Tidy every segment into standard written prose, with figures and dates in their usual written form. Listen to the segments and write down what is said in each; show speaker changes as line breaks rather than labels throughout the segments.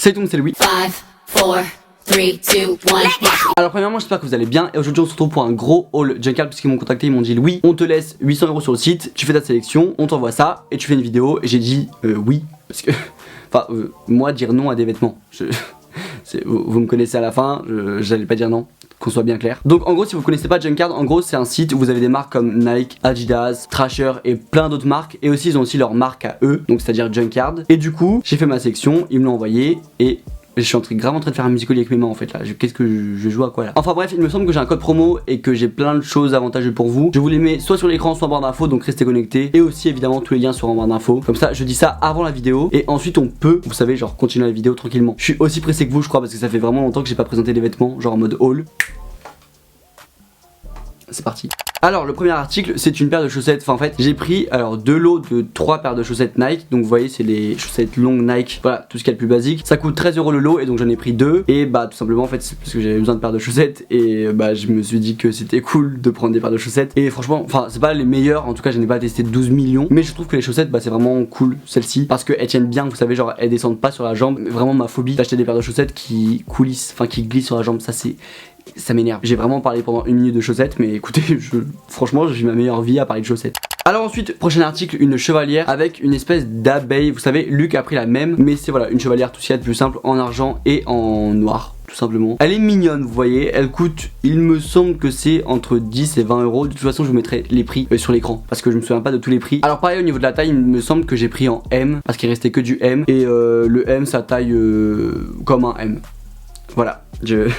Salut tout le monde, c'est Louis.
5, 4, 3, 2, 1.
Alors premièrement, j'espère que vous allez bien et aujourd'hui on se retrouve pour un gros haul Junkcard puisqu'ils m'ont contacté, ils m'ont dit Louis, on te laisse 800 € sur le site, tu fais ta sélection, on t'envoie ça et tu fais une vidéo. Et j'ai dit oui parce que enfin moi dire non à des vêtements, vous me connaissez à la fin, j'allais pas dire non, qu'on soit bien clair. Donc en gros, si vous connaissez pas Junkcard, en gros c'est un site où vous avez des marques comme Nike, Adidas, Thrasher et plein d'autres marques. Et aussi ils ont aussi leur marque à eux, donc c'est à dire Junkcard. Et du coup j'ai fait ma sélection, ils me l'ont envoyé et je suis grave en train de faire un musical avec mes mains en fait là. Qu'est-ce que je joue à quoi là? Enfin bref, il me semble que j'ai un code promo et que j'ai plein de choses avantageuses pour vous. Je vous les mets soit sur l'écran, soit en barre d'infos, donc restez connectés. Et aussi évidemment tous les liens seront en barre d'infos. Comme ça, je dis ça avant la vidéo et ensuite on peut, vous savez, genre continuer la vidéo tranquillement. Je suis aussi pressé que vous, je crois, parce que ça fait vraiment longtemps que j'ai pas présenté les vêtements, genre en mode haul. C'est parti. Alors le premier article c'est une paire de chaussettes, enfin en fait j'ai pris alors deux lots de 3 paires de chaussettes Nike. Donc vous voyez c'est les chaussettes longues Nike, voilà tout ce qu'il y a de plus basique. Ça coûte 13 € le lot et donc j'en ai pris 2. Et bah tout simplement en fait c'est parce que j'avais besoin de paires de chaussettes. Et bah je me suis dit que c'était cool de prendre des paires de chaussettes. Et franchement enfin c'est pas les meilleures, en tout cas je n'ai pas testé 12 millions. Mais je trouve que les chaussettes bah c'est vraiment cool celles-ci, parce qu'elles tiennent bien, vous savez, genre elles descendent pas sur la jambe. Vraiment ma phobie d'acheter des paires de chaussettes qui coulissent, enfin qui glissent sur la jambe, ça m'énerve. J'ai vraiment parlé pendant 1 minute de chaussettes, mais écoutez, franchement, j'ai ma meilleure vie à parler de chaussettes. Alors ensuite, prochain article, une chevalière avec une espèce d'abeille. Vous savez, Luc a pris la même, mais c'est voilà, une chevalière tout ce qu'il y a de plus simple, en argent et en noir, tout simplement. Elle est mignonne, vous voyez, elle coûte, il me semble que c'est entre 10 et 20 €. De toute façon, je vous mettrai les prix sur l'écran, parce que je me souviens pas de tous les prix. Alors pareil, au niveau de la taille, il me semble que j'ai pris en M, parce qu'il restait que du M, et le M, ça taille comme un M. Voilà,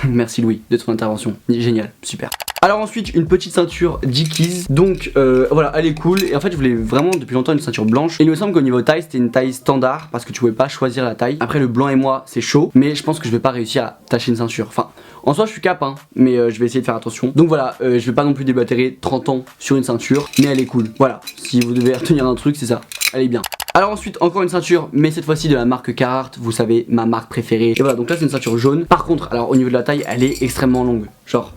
merci Louis de ton intervention, génial, super. Alors ensuite une petite ceinture Dickies, donc voilà elle est cool. Et en fait je voulais vraiment depuis longtemps une ceinture blanche. Et il me semble qu'au niveau taille c'était une taille standard, parce que tu pouvais pas choisir la taille. Après le blanc et moi c'est chaud, mais je pense que je vais pas réussir à tâcher une ceinture. Enfin en soi je suis cap hein, mais je vais essayer de faire attention. Donc voilà, je vais pas non plus débatter 30 ans sur une ceinture, mais elle est cool. Voilà, si vous devez retenir un truc c'est ça, elle est bien. Alors ensuite encore une ceinture, mais cette fois-ci de la marque Carhartt, vous savez ma marque préférée. Et voilà, donc là c'est une ceinture jaune. Par contre alors au niveau de la taille elle est extrêmement longue, genre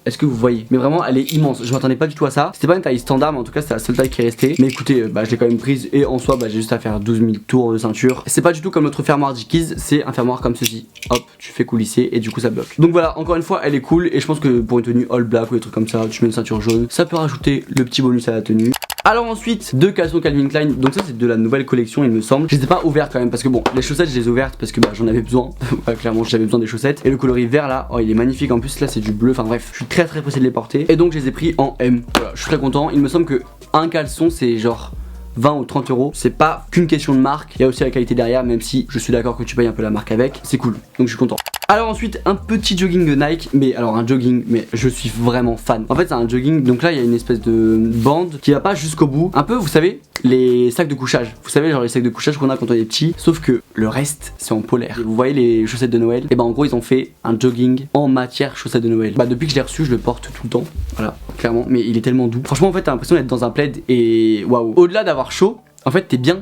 est-ce que vous voyez? Mais vraiment elle est immense, je m'attendais pas du tout à ça. C'était pas une taille standard, mais en tout cas c'était la seule taille qui est restée. Mais écoutez, bah je l'ai quand même prise. Et en soi bah j'ai juste à faire 12 000 tours de ceinture. C'est pas du tout comme notre fermoir Dickies, c'est un fermoir comme ceci. Hop, tu fais coulisser et du coup ça bloque. Donc voilà, encore une fois elle est cool. Et je pense que pour une tenue all black ou des trucs comme ça, tu mets une ceinture jaune, ça peut rajouter le petit bonus à la tenue. Alors ensuite, deux caleçons Calvin Klein. Donc ça c'est de la nouvelle collection il me semble. Je les ai pas ouvertes quand même parce que bon, les chaussettes je les ai ouvertes parce que bah j'en avais besoin. Ouais, clairement j'avais besoin des chaussettes. Et le coloris vert là, oh il est magnifique. En plus là c'est du bleu, enfin bref, je suis très pressé de les porter. Et donc je les ai pris en M. Voilà, je suis très content. Il me semble que un caleçon c'est genre 20 ou 30 €. C'est pas qu'une question de marque, il y a aussi la qualité derrière, même si je suis d'accord que tu payes un peu la marque avec. C'est cool, donc je suis content. Alors ensuite un petit jogging de Nike, mais alors un jogging, mais je suis vraiment fan. En fait c'est un jogging, donc là il y a une espèce de bande qui va pas jusqu'au bout. Un peu vous savez les sacs de couchage, vous savez genre les sacs de couchage qu'on a quand on est petit, sauf que le reste c'est en polaire. Et vous voyez les chaussettes de Noël, et bah en gros ils ont fait un jogging en matière chaussettes de Noël. Bah depuis que je l'ai reçu je le porte tout le temps, voilà clairement, mais il est tellement doux. Franchement en fait t'as l'impression d'être dans un plaid et waouh. Au-delà d'avoir chaud, en fait t'es bien,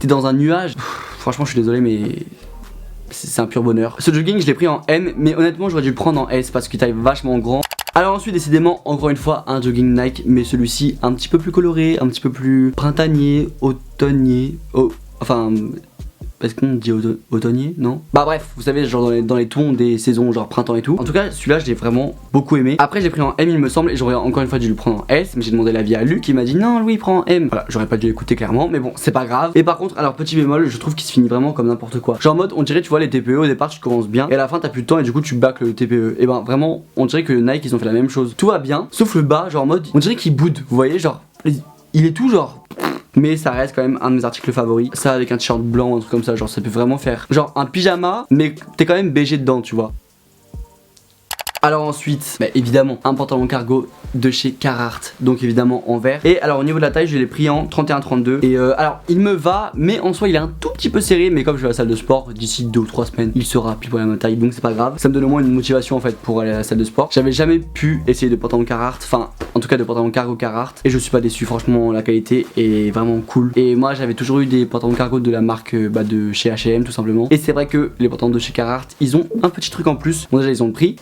t'es dans un nuage. Franchement je suis désolé mais c'est un pur bonheur. Ce jogging je l'ai pris en M, mais honnêtement j'aurais dû le prendre en S parce qu'il taille vachement grand. Alors ensuite décidément encore une fois un jogging Nike, mais celui-ci un petit peu plus coloré, un petit peu plus printanier, automnier, enfin est-ce qu'on dit automnier? Non? Bah bref, vous savez genre dans les tons des saisons genre printemps et tout. En tout cas celui-là je l'ai vraiment beaucoup aimé. Après j'ai pris en M il me semble, et j'aurais encore une fois dû le prendre en S, mais j'ai demandé l'avis à Luc qui m'a dit non Louis prends en M. Voilà, j'aurais pas dû l'écouter clairement, mais bon c'est pas grave. Et par contre alors petit bémol, je trouve qu'il se finit vraiment comme n'importe quoi. Genre en mode on dirait tu vois les TPE au départ tu commences bien et à la fin t'as plus de temps et du coup tu bâcles le TPE. Et ben vraiment on dirait que Nike ils ont fait la même chose. Tout va bien sauf le bas, genre en mode on dirait qu'il boude, vous voyez, genre il est tout genre. Mais ça reste quand même un de mes articles favoris. Ça avec un t-shirt blanc, un truc comme ça, genre ça peut vraiment faire genre un pyjama, mais t'es quand même BG dedans, tu vois. Alors ensuite, bah évidemment, un pantalon cargo de chez Carhartt, donc évidemment en vert. Et alors au niveau de la taille, je l'ai pris en 31-32. Et alors il me va, mais en soi il est un tout petit peu serré. Mais comme je vais à la salle de sport, d'ici 2 ou 3 semaines, il sera pile pour la même taille, donc c'est pas grave. Ça me donne au moins une motivation en fait pour aller à la salle de sport. J'avais jamais pu essayer de pantalon Carhartt, enfin en tout cas de pantalon cargo Carhartt, et je suis pas déçu. Franchement la qualité est vraiment cool. Et moi j'avais toujours eu des pantalons cargo de la marque de chez H&M tout simplement. Et c'est vrai que les pantalons de chez Carhartt, ils ont un petit truc en plus. Bon déjà ils ont le prix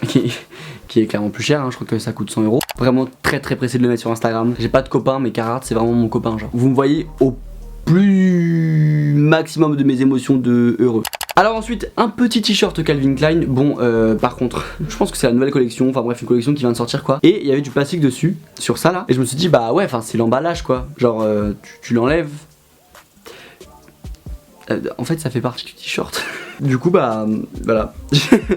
qui est clairement plus cher, hein. Je crois que ça coûte 100 €. Vraiment très pressé de le mettre sur Instagram. J'ai pas de copain, mais Carhartt c'est vraiment mon copain genre. Vous me voyez au plus maximum de mes émotions de heureux. Alors ensuite un petit t-shirt Calvin Klein. Bon par contre je pense que c'est la nouvelle collection, enfin bref une collection qui vient de sortir quoi. Et il y avait du plastique dessus sur ça là. Et je me suis dit bah ouais enfin c'est l'emballage quoi. Genre tu l'enlèves. En fait ça fait partie du t-shirt. Du coup bah voilà.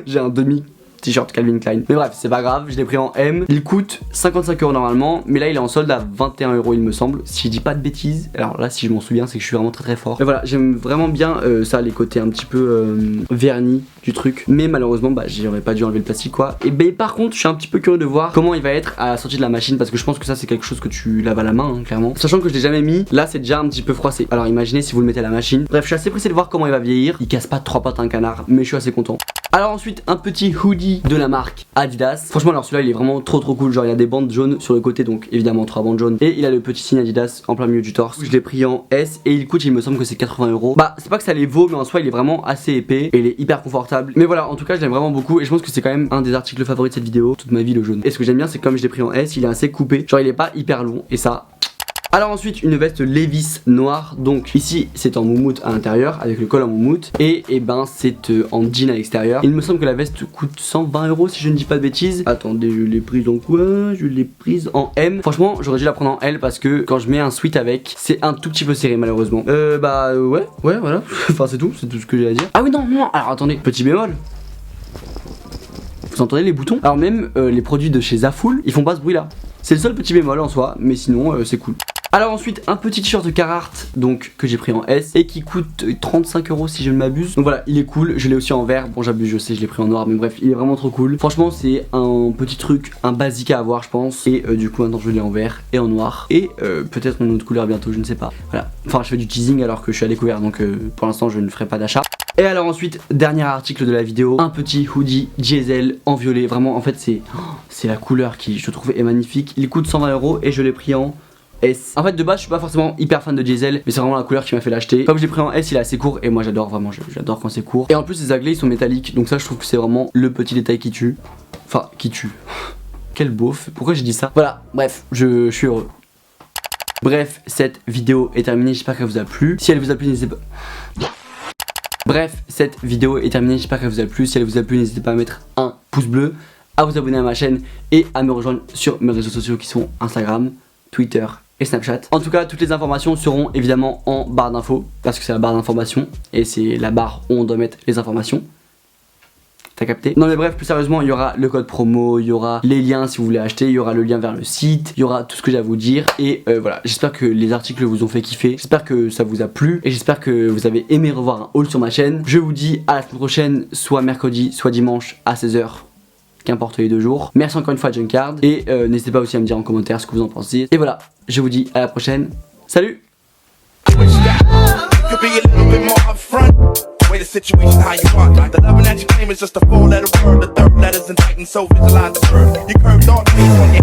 J'ai un demi t-shirt Calvin Klein. Mais bref, c'est pas grave, je l'ai pris en M. Il coûte 55 € normalement, mais là il est en solde à 21 € il me semble. Si je dis pas de bêtises, alors là si je m'en souviens, c'est que je suis vraiment très fort. Mais voilà, j'aime vraiment bien ça, les côtés un petit peu vernis du truc. Mais malheureusement, bah j'aurais pas dû enlever le plastique quoi. Et ben par contre, je suis un petit peu curieux de voir comment il va être à la sortie de la machine parce que je pense que ça c'est quelque chose que tu laves à la main, hein, clairement. Sachant que je l'ai jamais mis, là c'est déjà un petit peu froissé. Alors imaginez si vous le mettez à la machine. Bref, je suis assez pressé de voir comment il va vieillir. Il casse pas 3 pattes à un canard, mais je suis assez content. Alors ensuite un petit hoodie de la marque Adidas. Franchement alors celui-là il est vraiment trop cool. Genre il y a des bandes jaunes sur le côté, donc évidemment 3 bandes jaunes. Et il a le petit signe Adidas en plein milieu du torse. Je l'ai pris en S et il coûte, il me semble que c'est 80 €. Bah c'est pas que ça les vaut, mais en soi il est vraiment assez épais et il est hyper confortable. Mais voilà, en tout cas je l'aime vraiment beaucoup et je pense que c'est quand même un des articles favoris de cette vidéo. Toute ma vie le jaune. Et ce que j'aime bien c'est que comme je l'ai pris en S, il est assez coupé. Genre il est pas hyper long et ça... Alors ensuite une veste Levi's noire. Donc ici c'est en moumoute à l'intérieur avec le col en moumoute. Et ben c'est en jean à l'extérieur. Il me semble que la veste coûte 120 € si je ne dis pas de bêtises. Attendez, je l'ai prise en quoi? Je l'ai prise en M. Franchement j'aurais dû la prendre en L parce que quand je mets un sweat avec, c'est un tout petit peu serré malheureusement. Ouais voilà. Enfin c'est tout ce que j'ai à dire. Ah oui non alors attendez, petit bémol. Vous entendez les boutons? Alors même les produits de chez Zaful, ils font pas ce bruit là. C'est le seul petit bémol en soi, mais sinon c'est cool. Alors ensuite un petit t-shirt de Carhartt donc que j'ai pris en S et qui coûte 35 € si je ne m'abuse. Donc voilà, il est cool, je l'ai aussi en vert. Bon j'abuse, je sais, je l'ai pris en noir, mais bref il est vraiment trop cool. Franchement c'est un petit truc, un basique à avoir je pense. Et du coup maintenant je l'ai en vert et en noir. Et peut-être une autre couleur bientôt, je ne sais pas. Voilà, enfin je fais du teasing alors que je suis à découvert. Donc pour l'instant je ne ferai pas d'achat. Et alors ensuite, dernier article de la vidéo, un petit hoodie diesel en violet. Vraiment en fait c'est la couleur qui je trouve est magnifique. Il coûte 120 € et je l'ai pris en S. En fait de base je suis pas forcément hyper fan de diesel, mais c'est vraiment la couleur qui m'a fait l'acheter. Comme j'ai pris en S, il est assez court et moi j'adore vraiment, j'adore quand c'est court. Et en plus les aglets ils sont métalliques, donc ça je trouve que c'est vraiment le petit détail qui tue. Enfin qui tue. Quel beauf, pourquoi j'ai dit ça? Voilà, bref, je suis heureux. Bref, cette vidéo est terminée, j'espère qu'elle vous a plu. Si elle vous a plu, n'hésitez pas. Bref, cette vidéo est terminée, j'espère qu'elle vous a plu. Si elle vous a plu, n'hésitez pas à mettre un pouce bleu, à vous abonner à ma chaîne et à me rejoindre sur mes réseaux sociaux qui sont Instagram, Twitter et Snapchat. En tout cas, toutes les informations seront évidemment en barre d'infos parce que c'est la barre d'information et c'est la barre où on doit mettre les informations. T'as capté? Non mais bref, plus sérieusement, il y aura le code promo, il y aura les liens si vous voulez acheter, il y aura le lien vers le site, il y aura tout ce que j'ai à vous dire. Et voilà, j'espère que les articles vous ont fait kiffer, j'espère que ça vous a plu et j'espère que vous avez aimé revoir un haul sur ma chaîne. Je vous dis à la semaine prochaine, soit mercredi, soit dimanche à 16 h, qu'importe les 2 jours. Merci encore une fois à Junkard et n'hésitez pas aussi à me dire en commentaire ce que vous en pensez. Et voilà, je vous dis à la prochaine, salut! Way the situation how you want. The loving that you claim is just a 4-letter word. The third letter's in Titan, so visualize the word. You curved on